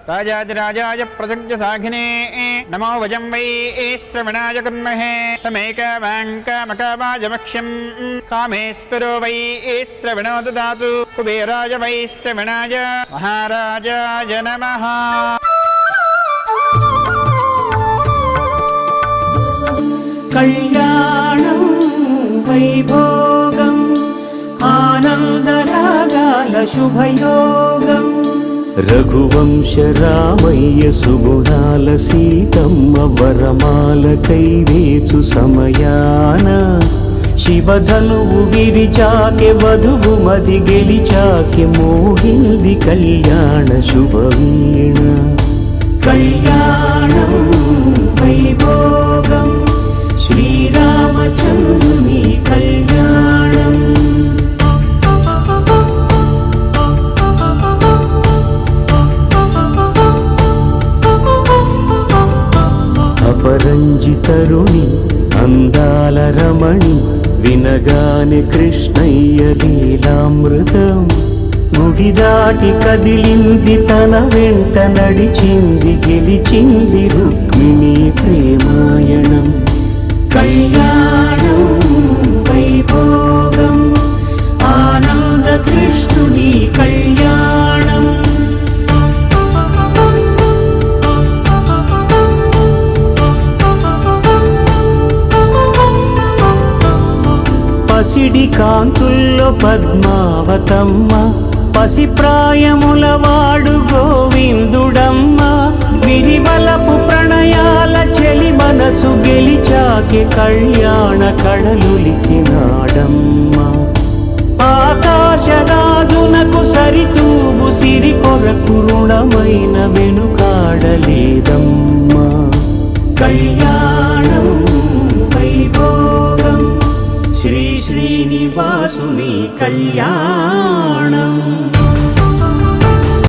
राजाधिराजाय प्रसज्य साघिने नमो वजं वै श्रवणाय कुर्महे समेकवाङ्कामकावाजमक्ष्यं कामेश्वरो वै श्रवणो ददातु कुबेराय वै श्रवणाय महाराजाय नमः। कल्याणं वैभोगम् आनन्दरागाल शुभयोगम् रघुवंश रामय्य सुगुणाल सीतम्म वरमाल कैवेचु समयान शिवधनुवु विरिचाके वधुवु मदि गेलिचाके मोहिंदि कल्याण शुभवीण। कल्याणं वैभोगम् श्रीरामचन्द्रुनि कल्याणम्। अपरञ्जितरुणि अंदाल रमणि विनगाने कृष्णय्य लीलामृतम् गुडि दाटि कदिलिंदि तन वेंट नडिचिंदि गेलिचिंदि रुक्मिणी प्रेमायणम्। कल्याणं वैभोगम् आनंद कृष्णुनि कल्याणम्। పసిడి కాంతుల్లో పద్మావతమ్మ పసి ప్రాయములవాడు గోవిందుడమ్మ విరివలపు ప్రణయాల చెలి మనసు గెలిచాకే కళ్యాణ కళలులికినాడమ్మ। ఆకాశరాజునకు సరితూబు సిరి కొరకు రుణమైన వెనుకాడలేదమ్మ। కళ్యాణం వైభోగం श्री श्रीनिवासुनि कल्याणम्।